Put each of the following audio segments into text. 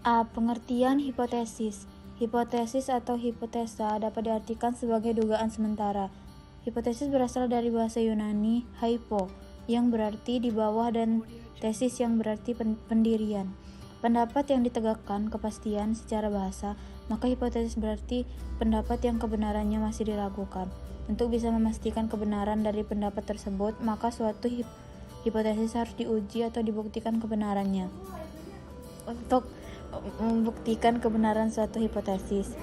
A. Pengertian hipotesis. Hipotesis atau hipotesa dapat diartikan sebagai dugaan sementara. Hipotesis berasal dari bahasa Yunani hypo, yang berarti di bawah, dan tesis yang berarti pendirian. Pendapat yang ditegakkan kepastian secara bahasa, maka hipotesis berarti pendapat yang kebenarannya masih diragukan. Untuk bisa memastikan kebenaran dari pendapat tersebut, maka suatu hipotesis harus diuji atau dibuktikan kebenarannya. Untuk membuktikan kebenaran suatu hipotesis,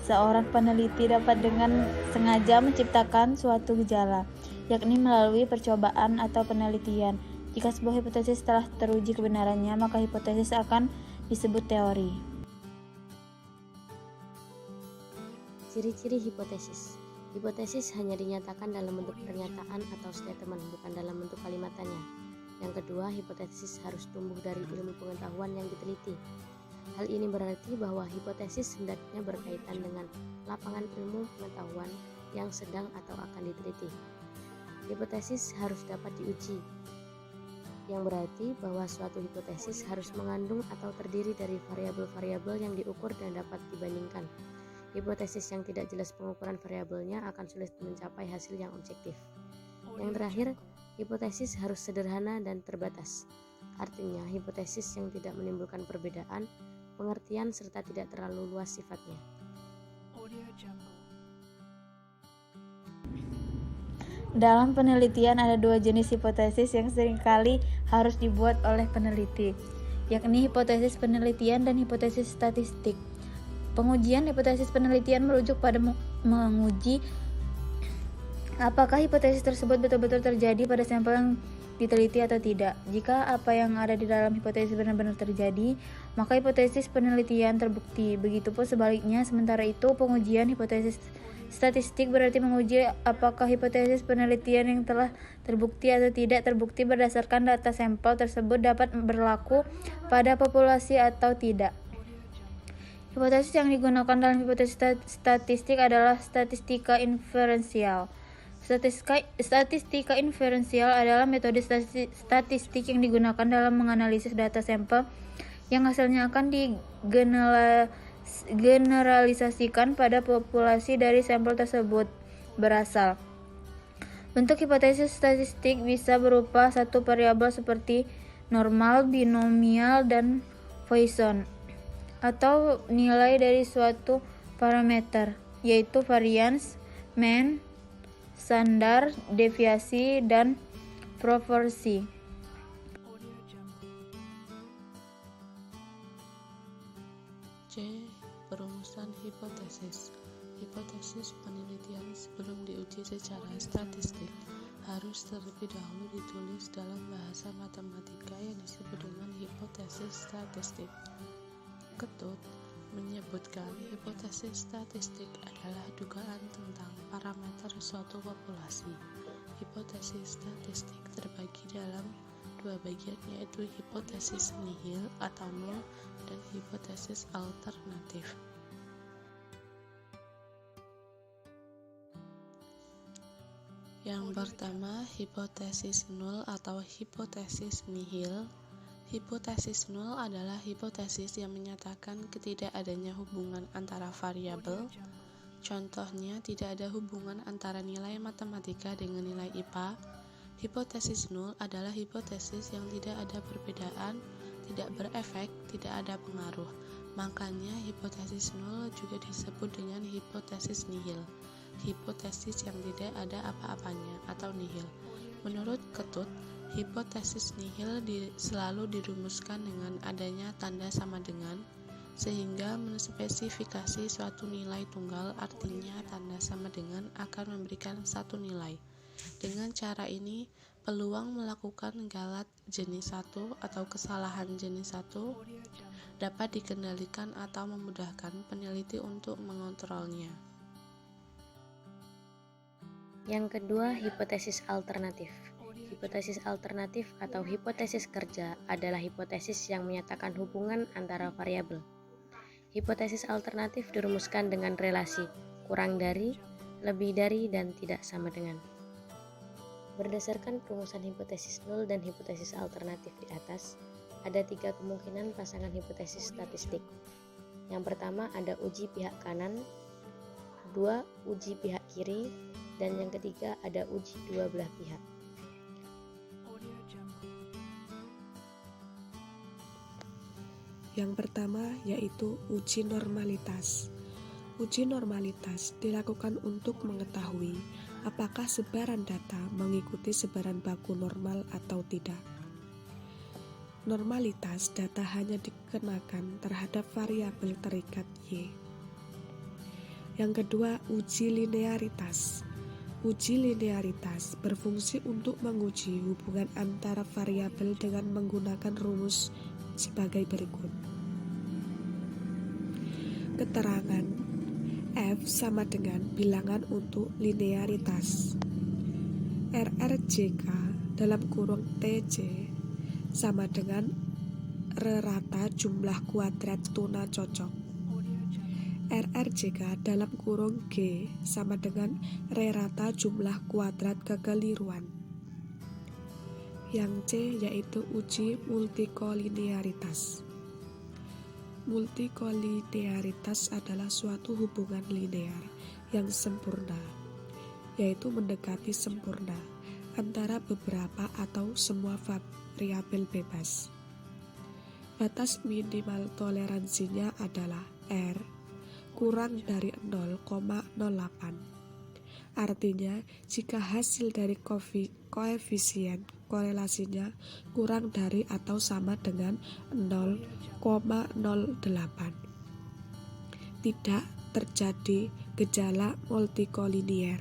seorang peneliti dapat dengan sengaja menciptakan suatu gejala, yakni melalui percobaan atau penelitian. Jika sebuah hipotesis telah teruji kebenarannya, maka hipotesis akan disebut teori. Ciri-ciri hipotesis. Hipotesis hanya dinyatakan dalam bentuk pernyataan atau statement, bukan dalam bentuk kalimat tanya. Yang kedua, hipotesis harus tumbuh dari ilmu pengetahuan yang diteliti. Hal ini berarti bahwa hipotesis hendaknya berkaitan dengan lapangan ilmu pengetahuan yang sedang atau akan diteliti. Hipotesis harus dapat diuji, yang berarti bahwa suatu hipotesis harus mengandung atau terdiri dari variabel-variabel yang diukur dan dapat dibandingkan. Hipotesis yang tidak jelas pengukuran variabelnya akan sulit mencapai hasil yang objektif. Yang terakhir, hipotesis harus sederhana dan terbatas. Artinya, hipotesis yang tidak menimbulkan perbedaan pengertian serta tidak terlalu luas sifatnya. Dalam penelitian ada dua jenis hipotesis yang seringkali harus dibuat oleh peneliti, yakni hipotesis penelitian dan hipotesis statistik. Pengujian hipotesis penelitian merujuk pada menguji apakah hipotesis tersebut betul-betul terjadi pada sampel yang diteliti atau tidak. Jika apa yang ada di dalam hipotesis benar-benar terjadi, maka hipotesis penelitian terbukti. Begitupun sebaliknya. Sementara itu, pengujian hipotesis statistik berarti menguji apakah hipotesis penelitian yang telah terbukti atau tidak terbukti berdasarkan data sampel tersebut dapat berlaku pada populasi atau tidak. Hipotesis yang digunakan dalam hipotesis statistik adalah statistika inferensial. Statistika inferensial adalah metode statistik yang digunakan dalam menganalisis data sampel yang hasilnya akan digeneralisasikan pada populasi dari sampel tersebut berasal. Bentuk hipotesis statistik bisa berupa satu variabel seperti normal, binomial, dan Poisson, atau nilai dari suatu parameter, yaitu varians, mean, standar, deviasi, dan proporsi. C. Perumusan hipotesis. Hipotesis penelitian sebelum diuji secara statistik harus terlebih dahulu ditulis dalam bahasa matematika yang disebut dengan hipotesis statistik. Ketut menyebutkan hipotesis statistik adalah dugaan tentang parameter suatu populasi. Hipotesis statistik terbagi dalam dua bagian, yaitu hipotesis nihil atau nol dan hipotesis alternatif. Yang pertama, hipotesis nol atau hipotesis nihil. Hipotesis nol adalah hipotesis yang menyatakan ketidakadanya hubungan antara variabel. Contohnya, tidak ada hubungan antara nilai matematika dengan nilai IPA. Hipotesis nol adalah hipotesis yang tidak ada perbedaan, tidak berefek, tidak ada pengaruh. Makanya hipotesis nol juga disebut dengan hipotesis nihil, hipotesis yang tidak ada apa-apanya atau nihil. Menurut Ketut, hipotesis nihil selalu dirumuskan dengan adanya tanda sama dengan, sehingga menspesifikasi suatu nilai tunggal, artinya tanda sama dengan akan memberikan satu nilai. Dengan cara ini, peluang melakukan galat jenis 1 atau kesalahan jenis 1 dapat dikendalikan atau memudahkan peneliti untuk mengontrolnya. Yang kedua, hipotesis alternatif. Hipotesis alternatif atau hipotesis kerja adalah hipotesis yang menyatakan hubungan antara variabel. Hipotesis alternatif dirumuskan dengan relasi kurang dari, lebih dari, dan tidak sama dengan. Berdasarkan perumusan hipotesis nol dan hipotesis alternatif di atas, Ada 3 kemungkinan pasangan hipotesis statistik. Yang pertama ada uji pihak kanan, kedua uji pihak kiri, dan yang ketiga ada uji dua belah pihak. Yang pertama yaitu uji normalitas. Uji normalitas dilakukan untuk mengetahui apakah sebaran data mengikuti sebaran baku normal atau tidak. Normalitas data hanya dikenakan terhadap variabel terikat Y. Yang kedua, uji linearitas. Uji linearitas berfungsi untuk menguji hubungan antara variabel dengan menggunakan rumus sebagai berikut. Keterangan F sama dengan bilangan untuk linearitas. RRJK dalam kurung TJ sama dengan rata jumlah kuadrat tuna cocok. RRJK dalam kurung G sama dengan rata jumlah kuadrat kekeliruan. Yang C yaitu uji multikolinearitas. Multikolinearitas adalah suatu hubungan linear yang sempurna, yaitu mendekati sempurna antara beberapa atau semua variabel bebas. Batas minimal toleransinya adalah R kurang dari 0,08. Artinya, jika hasil dari koefisien korelasinya kurang dari atau sama dengan 0,08, tidak terjadi gejala multikolinier.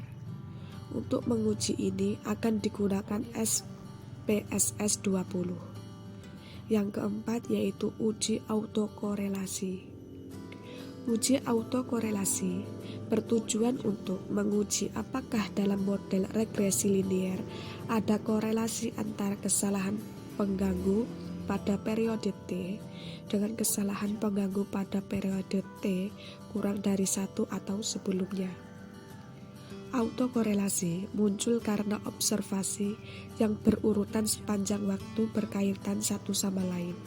Untuk menguji ini akan digunakan SPSS 20. Yang keempat yaitu uji autokorelasi. Uji autokorelasi bertujuan untuk menguji apakah dalam model regresi linear ada korelasi antara kesalahan pengganggu pada periode T dengan kesalahan pengganggu pada periode T kurang dari 1 atau sebelumnya. Autokorelasi muncul karena observasi yang berurutan sepanjang waktu berkaitan satu sama lain.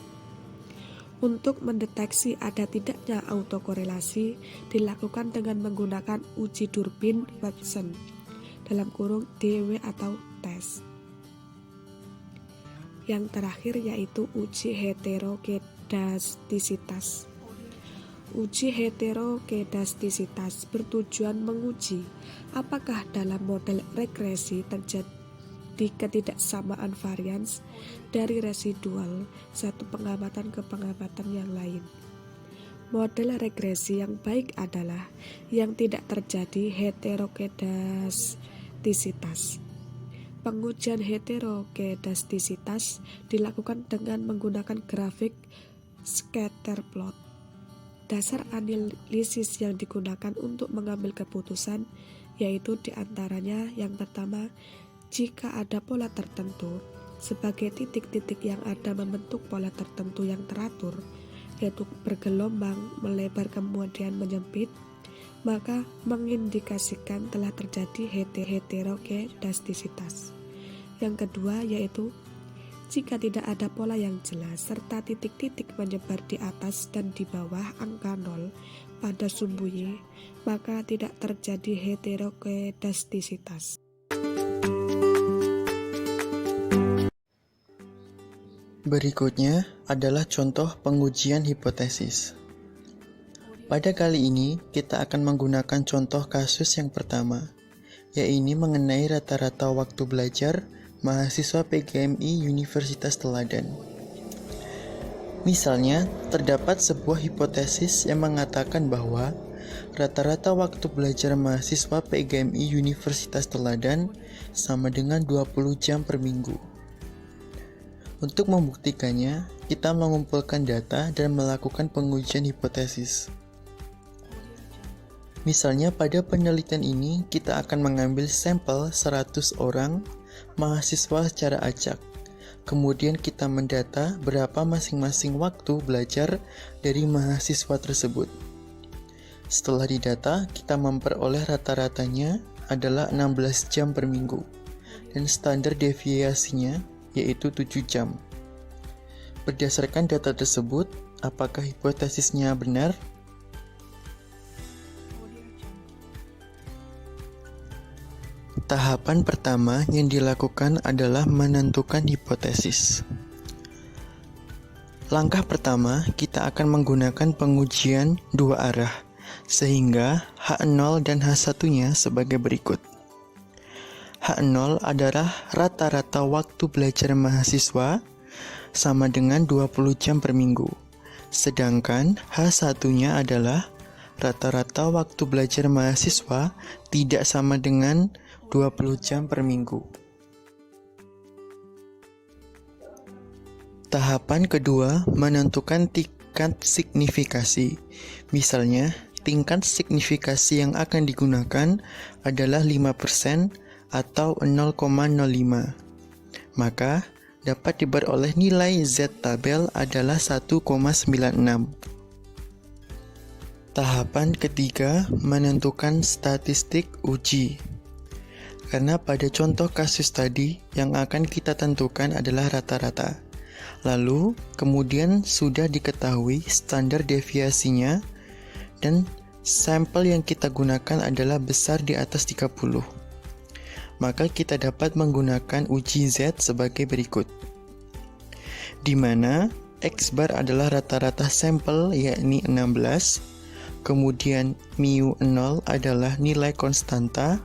Untuk mendeteksi ada tidaknya autokorelasi dilakukan dengan menggunakan uji Durbin Watson dalam kurung DW atau tes. Yang terakhir yaitu uji heterokedastisitas. Uji heterokedastisitas bertujuan menguji apakah dalam model regresi terjadi ketidaksamaan varians dari residual satu pengamatan ke pengamatan yang lain. Model regresi yang baik adalah yang tidak terjadi heterokedastisitas. Pengujian heterokedastisitas dilakukan dengan menggunakan grafik scatter plot. Dasar analisis yang digunakan untuk mengambil keputusan yaitu diantaranya yang pertama, jika ada pola tertentu, sebagai titik-titik yang ada membentuk pola tertentu yang teratur, yaitu bergelombang, melebar kemudian menyempit, maka mengindikasikan telah terjadi heterokedastisitas. Yang kedua yaitu, jika tidak ada pola yang jelas serta titik-titik menyebar di atas dan di bawah angka 0 pada sumbu Y, maka tidak terjadi heterokedastisitas. Berikutnya adalah contoh pengujian hipotesis. Pada kali ini, kita akan menggunakan contoh kasus yang pertama, yaitu mengenai rata-rata waktu belajar mahasiswa PGMI Universitas Teladan. Misalnya, terdapat sebuah hipotesis yang mengatakan bahwa rata-rata waktu belajar mahasiswa PGMI Universitas Teladan sama dengan 20 jam per minggu. Untuk membuktikannya, kita mengumpulkan data dan melakukan pengujian hipotesis. Misalnya pada penelitian ini kita akan mengambil sampel 100 orang mahasiswa secara acak. Kemudian kita mendata berapa masing-masing waktu belajar dari mahasiswa tersebut. Setelah didata, kita memperoleh rata-ratanya adalah 16 jam per minggu dan standar deviasinya yaitu 7 jam. Berdasarkan data tersebut, apakah hipotesisnya benar? Tahapan pertama yang dilakukan adalah menentukan hipotesis. Langkah pertama, kita akan menggunakan pengujian dua arah, sehingga H0 dan H1-nya sebagai berikut. H0 adalah rata-rata waktu belajar mahasiswa sama dengan 20 jam per minggu. Sedangkan H1-nya adalah rata-rata waktu belajar mahasiswa tidak sama dengan 20 jam per minggu. Tahapan kedua, menentukan tingkat signifikasi. Misalnya, tingkat signifikasi yang akan digunakan adalah 5% atau 0,05. Maka, dapat diperoleh nilai Z tabel adalah 1,96. Tahapan ketiga, menentukan statistik uji. Karena pada contoh kasus tadi, yang akan kita tentukan adalah rata-rata. Lalu, kemudian sudah diketahui standar deviasinya dan sampel yang kita gunakan adalah besar di atas 30. Maka kita dapat menggunakan uji Z sebagai berikut. Di mana X bar adalah rata-rata sampel yakni 16, kemudian mu0 adalah nilai konstanta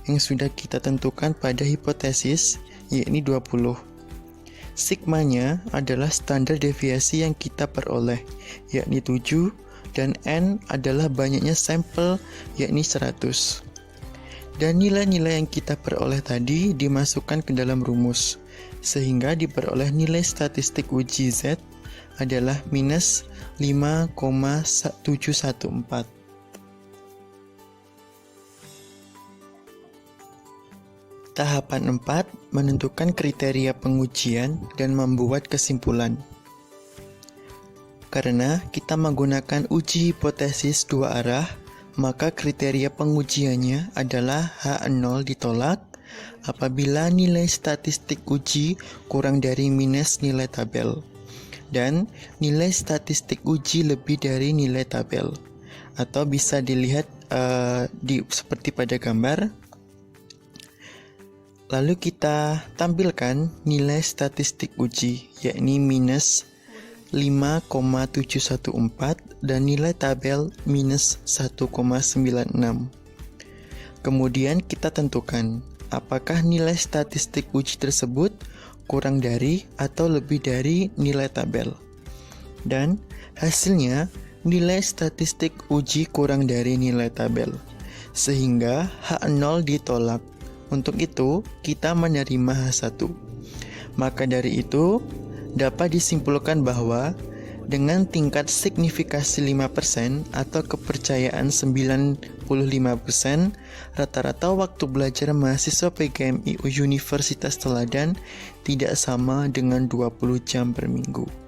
yang sudah kita tentukan pada hipotesis yakni 20. Sigmanya adalah standar deviasi yang kita peroleh, yakni 7, dan N adalah banyaknya sampel, yakni 100. Dan nilai-nilai yang kita peroleh tadi dimasukkan ke dalam rumus, sehingga diperoleh nilai statistik uji Z adalah minus 5,714. Tahapan 4, menentukan kriteria pengujian dan membuat kesimpulan. Karena kita menggunakan uji hipotesis dua arah, maka kriteria pengujiannya adalah H0 ditolak apabila nilai statistik uji kurang dari minus nilai tabel, dan nilai statistik uji lebih dari nilai tabel. Atau bisa dilihat seperti pada gambar. Lalu kita tampilkan nilai statistik uji, yakni minus 5,714 dan nilai tabel minus 1,96. Kemudian kita tentukan apakah nilai statistik uji tersebut kurang dari atau lebih dari nilai tabel. Dan hasilnya nilai statistik uji kurang dari nilai tabel, sehingga H0 ditolak. Untuk itu, kita menerima H1. Maka dari itu, dapat disimpulkan bahwa dengan tingkat signifikasi 5% atau kepercayaan 95%, rata-rata waktu belajar mahasiswa PGMI Universitas Teladan tidak sama dengan 20 jam per minggu.